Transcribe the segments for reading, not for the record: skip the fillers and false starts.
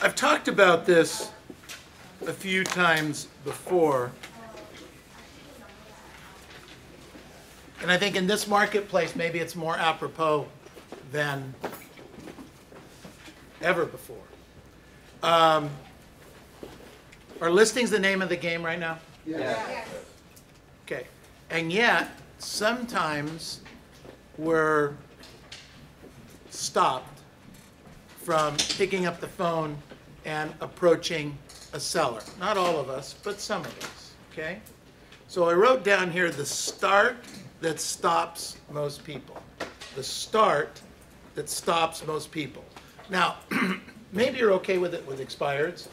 I've talked about this a few times before, and I think in this marketplace maybe it's more apropos than ever before. Are listings the name of the game right now? Yes. Okay. And yet, sometimes we're stopped from picking up the phone and approaching a seller. Not all of us, but some of us, okay? So I wrote down here the start that stops most people. The start that stops most people. Now, maybe you're okay with it with expireds,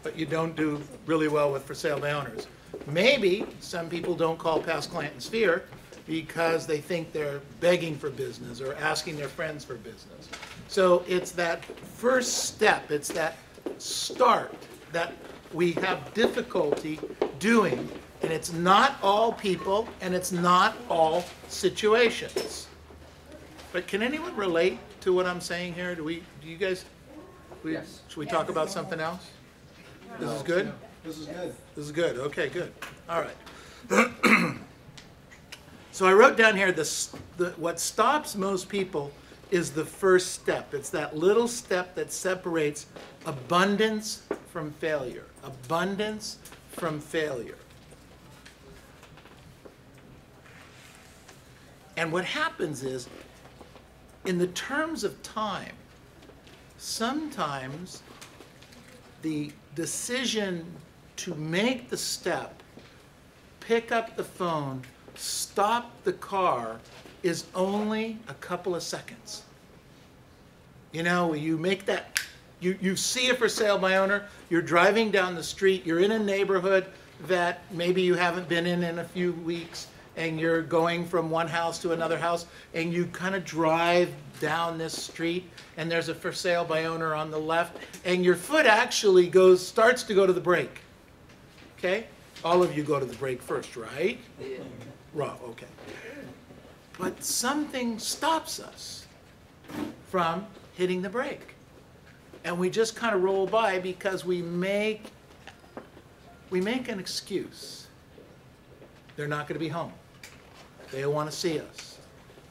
but you don't do really well with for sale by owners. Maybe some people don't call past client and sphere because they think they're begging for business or asking their friends for business. So it's that first step, it's that start that we have difficulty doing, and it's not all people and it's not all situations. But can anyone relate to what I'm saying here? Do you guys, Yes. should we talk about something else? This is good? This is good. This is good. Okay, good. All right. So I wrote down here what stops most people is the first step. It's that little step that separates abundance from failure. Abundance from failure. And what happens is, in the terms of time, sometimes the decision to make the step, pick up the phone, stop the car, is only a couple of seconds. You know, you make that, you see a for sale by owner, you're driving down the street, you're in a neighborhood that maybe you haven't been in a few weeks, and you're going from one house to another house, and you kind of drive down this street, and there's a for sale by owner on the left, and your foot actually starts to go to the brake. Okay? All of you go to the brake first, right? Yeah. Right, okay. But something stops us from hitting the brake. And we just kind of roll by because we make an excuse. They're not going to be home. They don't want to see us.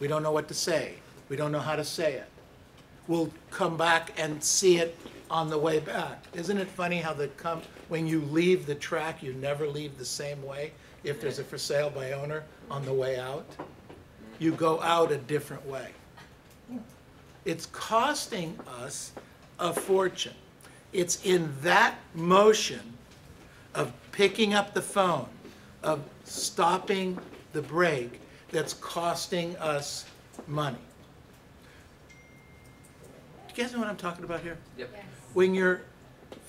We don't know what to say. We don't know how to say it. We'll come back and see it on the way back. Isn't it funny how when you leave the track, you never leave the same way? If there's a for sale by owner on the way out, you go out a different way. It's costing us a fortune. It's in that motion of picking up the phone, of stopping the brake, that's costing us money. Do you guys know what I'm talking about here? Yep. Yes. When you're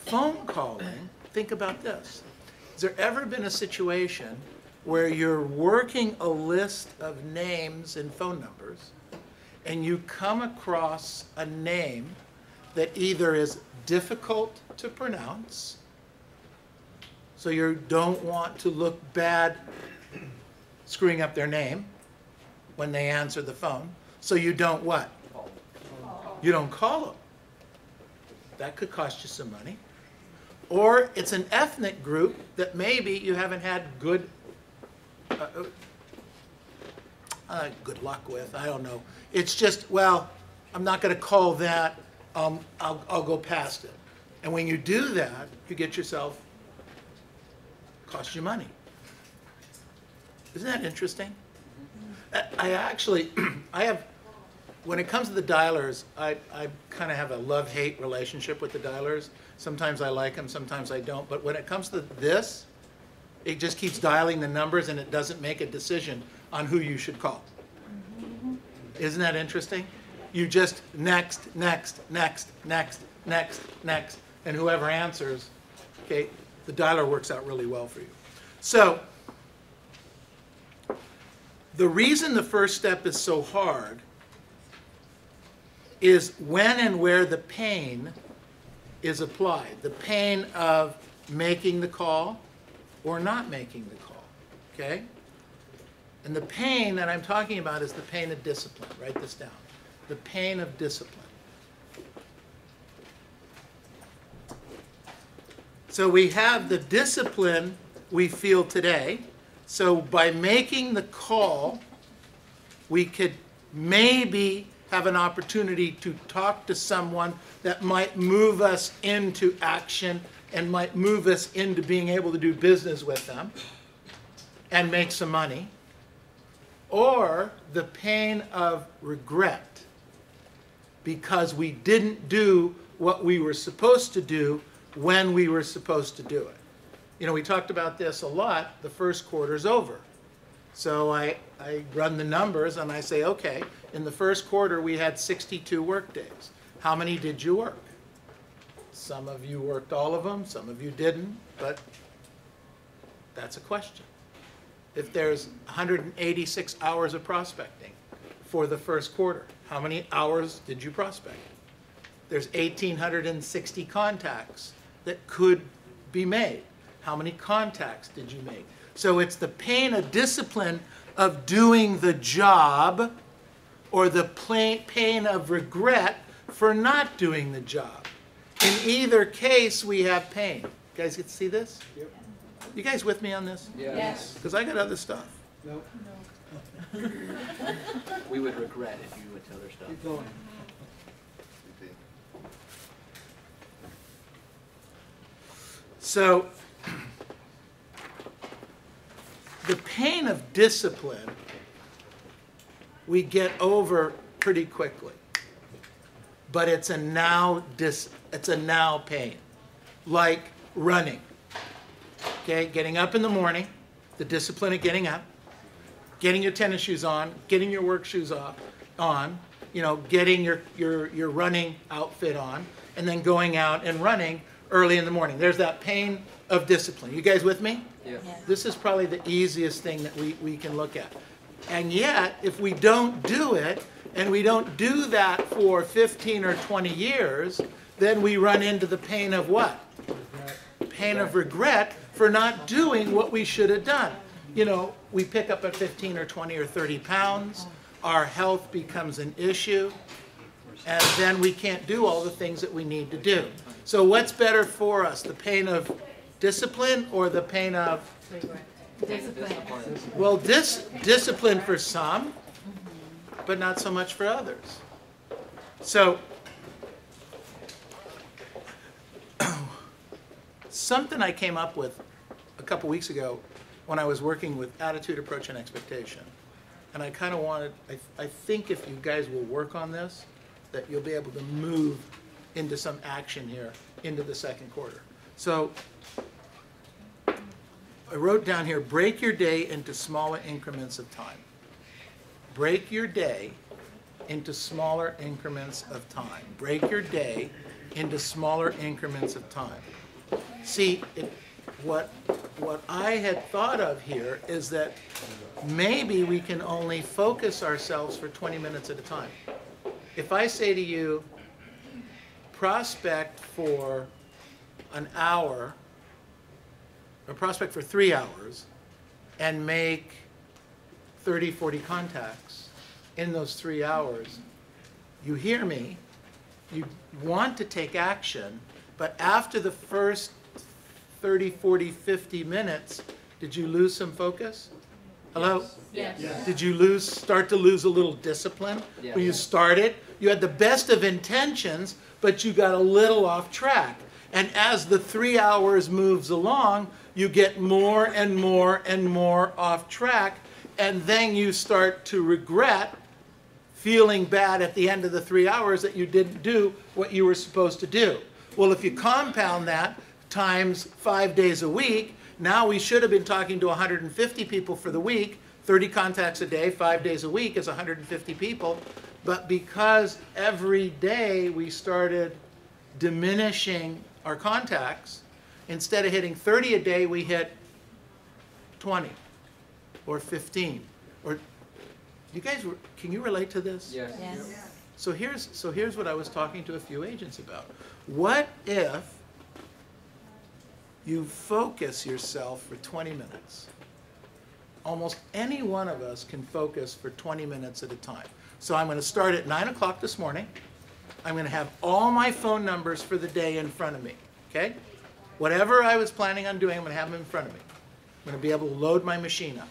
phone calling, think about this. Has there ever been a situation where you're working a list of names and phone numbers, and you come across a name that either is difficult to pronounce, so you don't want to look bad screwing up their name when they answer the phone, so you don't what? You don't call them. That could cost you some money. Or it's an ethnic group that maybe you haven't had good luck with. I don't know. It's just, well, I'm not going to call that. I'll go past it. And when you do that, you get yourself, cost you money. Isn't that interesting? I actually, when it comes to the dialers, I kind of have a love-hate relationship with the dialers. Sometimes I like them, sometimes I don't. But when it comes to this, it just keeps dialing the numbers and it doesn't make a decision on who you should call. Isn't that interesting? You just next, next, next, next, next, next, and whoever answers, okay, the dialer works out really well for you. So, the reason the first step is so hard is when and where the pain is applied. The pain of making the call or not making the call, okay? And the pain that I'm talking about is the pain of discipline. Write this down. The pain of discipline. So we have the discipline we feel today. So by making the call, we could maybe have an opportunity to talk to someone that might move us into action and might move us into being able to do business with them and make some money. Or the pain of regret because we didn't do what we were supposed to do when we were supposed to do it. You know, we talked about this a lot. The first quarter's over. So I run the numbers and I say, okay, in the first quarter we had 62 work days. How many did you work? Some of you worked all of them, some of you didn't, but that's a question. If there's 186 hours of prospecting for the first quarter, how many hours did you prospect? There's 1,860 contacts that could be made. How many contacts did you make? So it's the pain of discipline of doing the job or the pain of regret for not doing the job. In either case, we have pain. You guys get to see this? Yep. You guys with me on this? Yes. Because I got other stuff. Nope. We would regret if you went to other stuff. Keep going. So the pain of discipline we get over pretty quickly, but it's a now pain, like running. Okay, getting up in the morning, the discipline of getting up, getting your tennis shoes on, getting your work shoes on, you know, getting your running outfit on, and then going out and running early in the morning. There's that pain of discipline. You guys with me? Yeah. This is probably the easiest thing that we can look at. And yet, if we don't do it, and we don't do that for 15 or 20 years, then we run into the pain of what? Pain of regret for not doing what we should have done. You know, we pick up at 15 or 20 or 30 pounds, our health becomes an issue, and then we can't do all the things that we need to do. So what's better for us, the pain of discipline or the pain of? Discipline. Well, discipline for some, but not so much for others. So something I came up with a couple weeks ago when I was working with attitude, approach, and expectation. And I kind of wanted, I think if you guys will work on this, that you'll be able to move into some action here into the second quarter. So I wrote down here, break your day into smaller increments of time. Break your day into smaller increments of time. Break your day into smaller increments of time. See, what I had thought of here is that maybe we can only focus ourselves for 20 minutes at a time. If I say to you, prospect for an hour, or prospect for 3 hours, and make 30, 40 contacts in those 3 hours, you hear me, you want to take action, but after the first 30, 40, 50 minutes, did you lose some focus? Hello? Yes. Yes. Did you start to lose a little discipline? Yeah. When you started, you had the best of intentions, but you got a little off track. And as the 3 hours moves along, you get more and more and more off track, and then you start to regret feeling bad at the end of the 3 hours that you didn't do what you were supposed to do. Well, if you compound that times 5 days a week, now we should have been talking to 150 people for the week. 30 contacts a day, 5 days a week is 150 people. But because every day we started diminishing our contacts, instead of hitting 30 a day, we hit 20 or 15. Or you guys, can you relate to this? Yes. Yes. So here's what I was talking to a few agents about. What if you focus yourself for 20 minutes? Almost any one of us can focus for 20 minutes at a time. So I'm going to start at 9 o'clock this morning. I'm going to have all my phone numbers for the day in front of me, okay? Whatever I was planning on doing, I'm going to have them in front of me. I'm going to be able to load my machine up.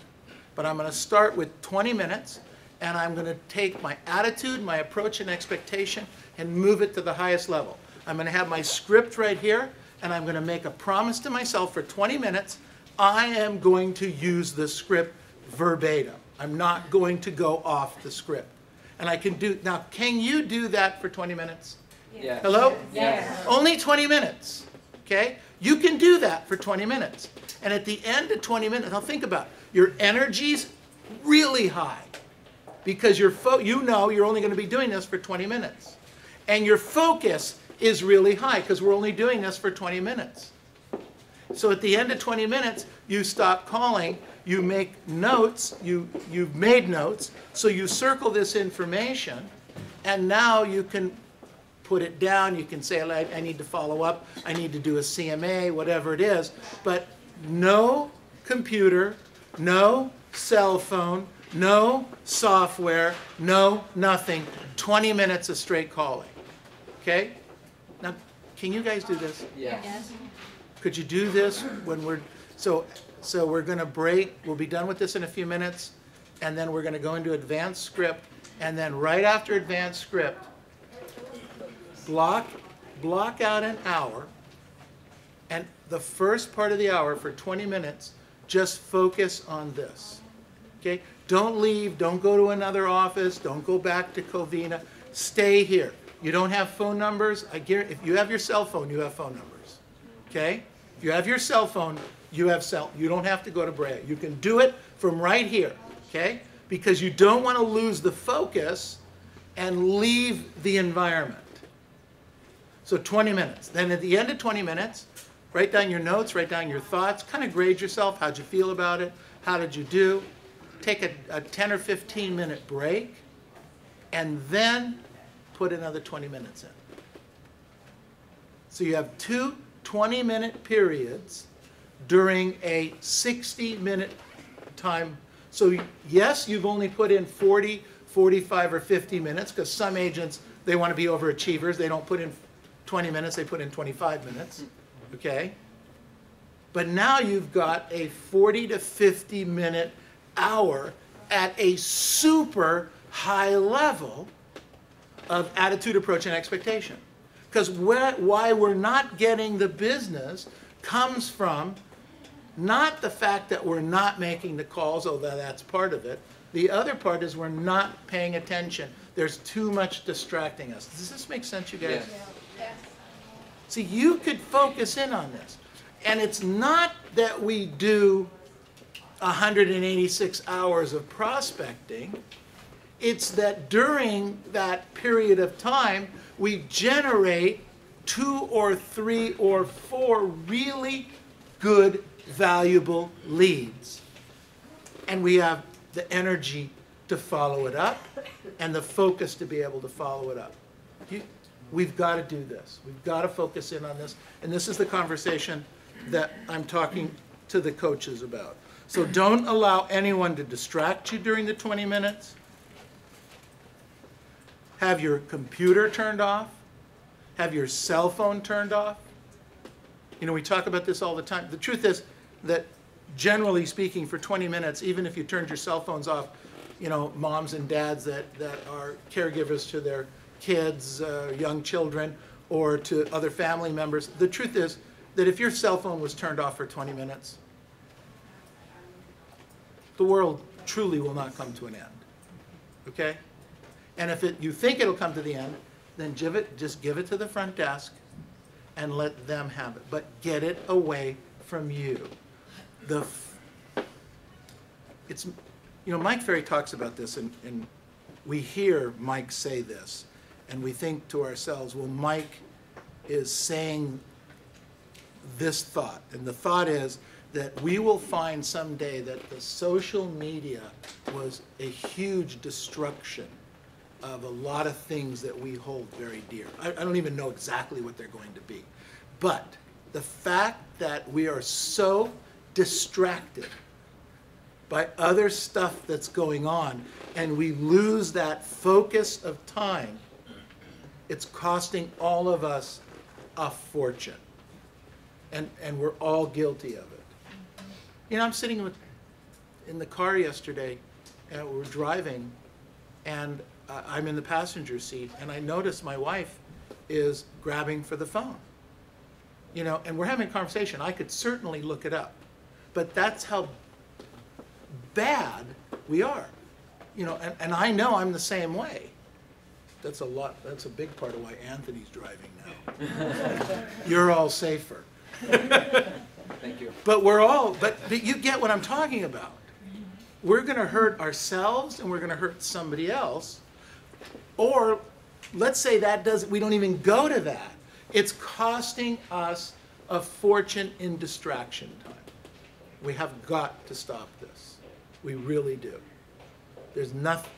But I'm going to start with 20 minutes, and I'm going to take my attitude, my approach, and expectation and move it to the highest level. I'm going to have my script right here, and I'm going to make a promise to myself for 20 minutes. I am going to use the script verbatim. I'm not going to go off the script. And I can do, now, can you do that for 20 minutes? Yes. Hello? Yes. Only 20 minutes, okay? You can do that for 20 minutes. And at the end of 20 minutes, now think about it. Your energy's really high because you know you're only going to be doing this for 20 minutes. And your focus is really high because we're only doing this for 20 minutes. So at the end of 20 minutes, you stop calling, you make notes, you've made notes, so you circle this information, and now you can put it down, you can say, I need to follow up, I need to do a CMA, whatever it is, but no computer, no cell phone, no software, no nothing, 20 minutes of straight calling, okay? Now, can you guys do this? Yes. Could you do this when we're, so we're going to break, we'll be done with this in a few minutes, and then we're going to go into advanced script, and then right after advanced script, block out an hour, and the first part of the hour for 20 minutes, just focus on this, okay? Don't leave, don't go to another office, don't go back to Covina, stay here. You don't have phone numbers, I guarantee, if you have your cell phone, you have phone numbers, okay? If you have your cell phone, you don't have to go to Brea. You can do it from right here, okay? Because you don't want to lose the focus and leave the environment. So 20 minutes. Then at the end of 20 minutes, write down your notes, write down your thoughts, kind of grade yourself. How'd you feel about it? How did you do? Take a 10 or 15 minute break, and then put another 20 minutes in. So you have two 20-minute periods during a 60-minute time. So yes, you've only put in 40, 45, or 50 minutes, because some agents, they want to be overachievers. They don't put in 20 minutes, they put in 25 minutes, okay? But now you've got a 40 to 50 minute hour at a super high level of attitude, approach, and expectation. Because why we're not getting the business comes from not the fact that we're not making the calls, although that's part of it. The other part is we're not paying attention. There's too much distracting us. Does this make sense, you guys? Yes. See, you could focus in on this. And it's not that we do 186 hours of prospecting. It's that during that period of time, we generate 2 or 3 or 4 really good, valuable leads. And we have the energy to follow it up and the focus to be able to follow it up. We've got to do this. We've got to focus in on this. And this is the conversation that I'm talking to the coaches about. So don't allow anyone to distract you during the 20 minutes. Have your computer turned off. Have your cell phone turned off. You know, we talk about this all the time. The truth is that generally speaking, for 20 minutes, even if you turned your cell phones off, you know, moms and dads that are caregivers to their kids, young children, or to other family members, the truth is that if your cell phone was turned off for 20 minutes, the world truly will not come to an end, okay? And if you think it'll come to the end, then just give it to the front desk and let them have it. But get it away from you. It's, you know, Mike Ferry talks about this, and we hear Mike say this, and we think to ourselves, well, Mike is saying this thought, and the thought is that we will find someday that the social media was a huge destruction of a lot of things that we hold very dear. I don't even know exactly what they're going to be. But the fact that we are so distracted by other stuff that's going on and we lose that focus of time, it's costing all of us a fortune. And we're all guilty of it. You know, I'm sitting in the car yesterday, and we're driving, and I'm in the passenger seat, and I notice my wife is grabbing for the phone. You know, and we're having a conversation. I could certainly look it up, but that's how bad we are. You know, and I know I'm the same way. That's a big part of why Anthony's driving now. You're all safer. Thank you. But you get what I'm talking about. We're going to hurt ourselves and we're going to hurt somebody else. Or let's say we don't even go to that. It's costing us a fortune in distraction time. We have got to stop this. We really do.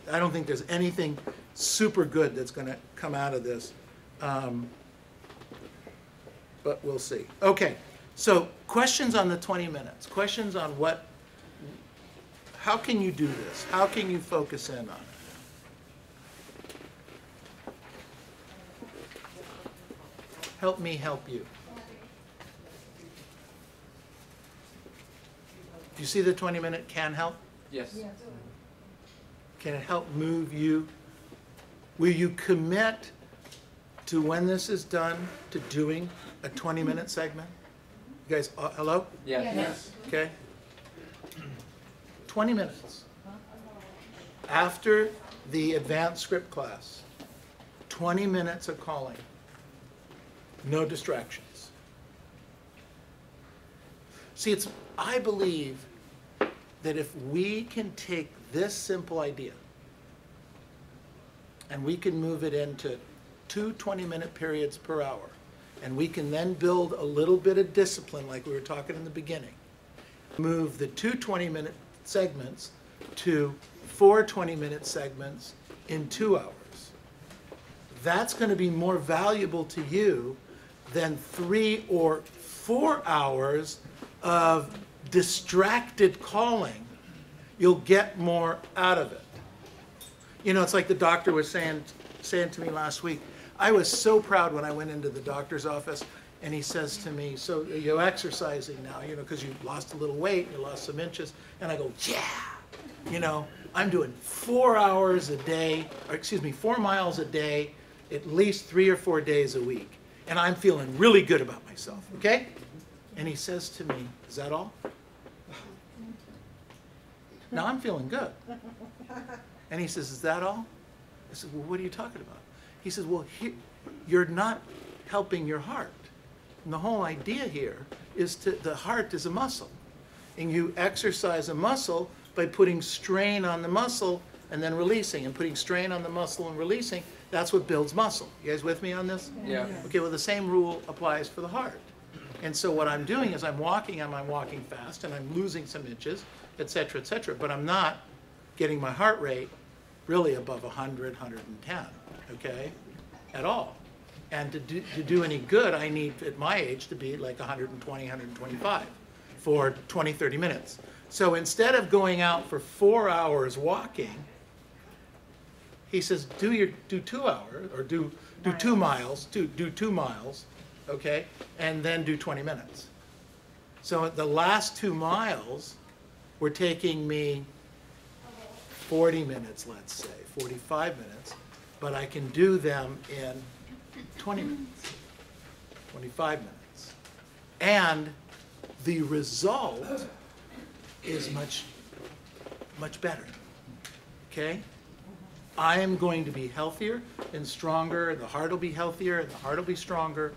I don't think there's anything super good that's going to come out of this. But we'll see. Okay, so questions on the 20 minutes. Questions on how can you do this? How can you focus in on it? Help me help you. Do you see the 20-minute can help? Yes. Can it help move you? Will you commit to, when this is done, to doing a 20-minute segment? You guys, hello? Yes. Okay. 20 minutes. After the advanced script class, 20 minutes of calling. No distractions. See, I believe that if we can take this simple idea and we can move it into 2 20-minute periods per hour, and we can then build a little bit of discipline like we were talking in the beginning, move the 2 20-minute segments to 4 20-minute segments in 2 hours. That's going to be more valuable to you than 3 or 4 hours of distracted calling. You'll get more out of it. You know, it's like the doctor was saying to me last week. I was so proud when I went into the doctor's office, and he says to me, "So you're exercising now, you know, because you lost a little weight, you lost some inches." And I go, "Yeah, you know, I'm doing 4 hours a day, or excuse me, 4 miles a day, at least 3 or 4 days a week, and I'm feeling really good about myself." Okay? And he says to me, "Is that all?" Now I'm feeling good. And he says, "Is that all?" I said, "Well, what are you talking about?" He says, "Well, you're not helping your heart. And the whole idea here is the heart is a muscle. And you exercise a muscle by putting strain on the muscle and then releasing, and putting strain on the muscle and releasing. That's what builds muscle." You guys with me on this? Yeah. Okay, well, the same rule applies for the heart. And so what I'm doing is I'm walking fast, and I'm losing some inches, et cetera, but I'm not getting my heart rate really above 100, 110, okay, at all. And to do any good, I need, at my age, to be like 120, 125 for 20, 30 minutes. So instead of going out for 4 hours walking, he says, do 2 hours, or do 2 miles, do 2 miles, okay, and then do 20 minutes. So the last 2 miles were taking me 40 minutes, let's say, 45 minutes, but I can do them in 20 minutes, 25 minutes. And the result is much, much better, okay? I am going to be healthier and stronger, the heart will be healthier and the heart will be stronger,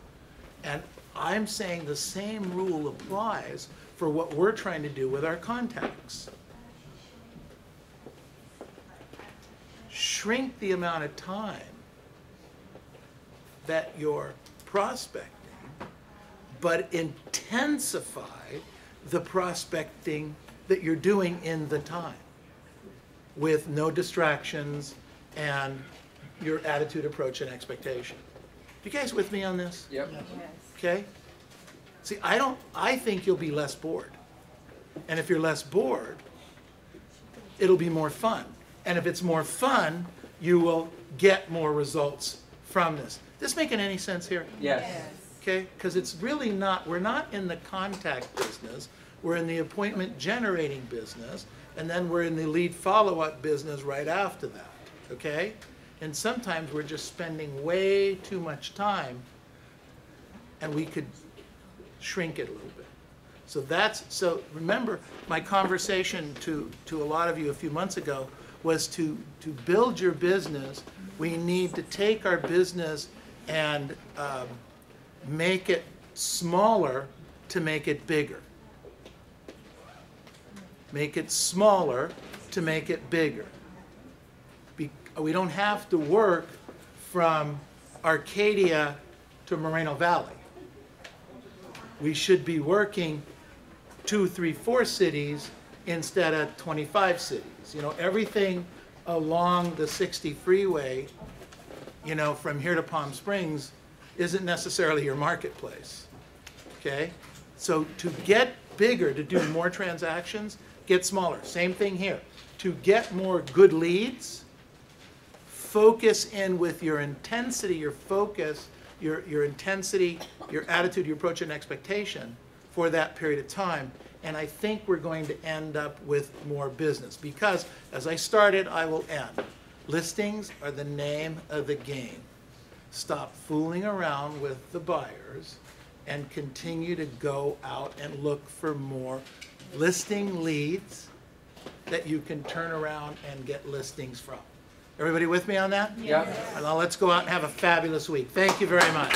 and I'm saying the same rule applies for what we're trying to do with our contacts. Shrink the amount of time that you're prospecting, but intensify the prospecting that you're doing in the time with no distractions and your attitude, approach, and expectation. You guys with me on this? Yep. Okay? See, I think you'll be less bored. And if you're less bored, it'll be more fun. And if it's more fun, you will get more results from this. This making any sense here? Yes. Okay? Because it's really not, we're not in the contact business. We're in the appointment generating business, and then we're in the lead follow-up business right after that. Okay? And sometimes we're just spending way too much time, and we could shrink it a little bit. So remember, my conversation to a lot of you a few months ago was to build your business, we need to take our business and make it smaller to make it bigger. Make it smaller to make it bigger. We don't have to work from Arcadia to Moreno Valley. We should be working 2, 3, 4 cities instead of 25 cities. You know, everything along the 60 freeway, you know, from here to Palm Springs isn't necessarily your marketplace. Okay? So to get bigger, to do more transactions, get smaller. Same thing here. To get more good leads, focus in with your intensity, your focus, your intensity, your attitude, your approach, and expectation for that period of time. And I think we're going to end up with more business because, as I started, I will end. Listings are the name of the game. Stop fooling around with the buyers and continue to go out and look for more listing leads that you can turn around and get listings from. Everybody with me on that? Yeah. Now let's go out and have a fabulous week. Thank you very much.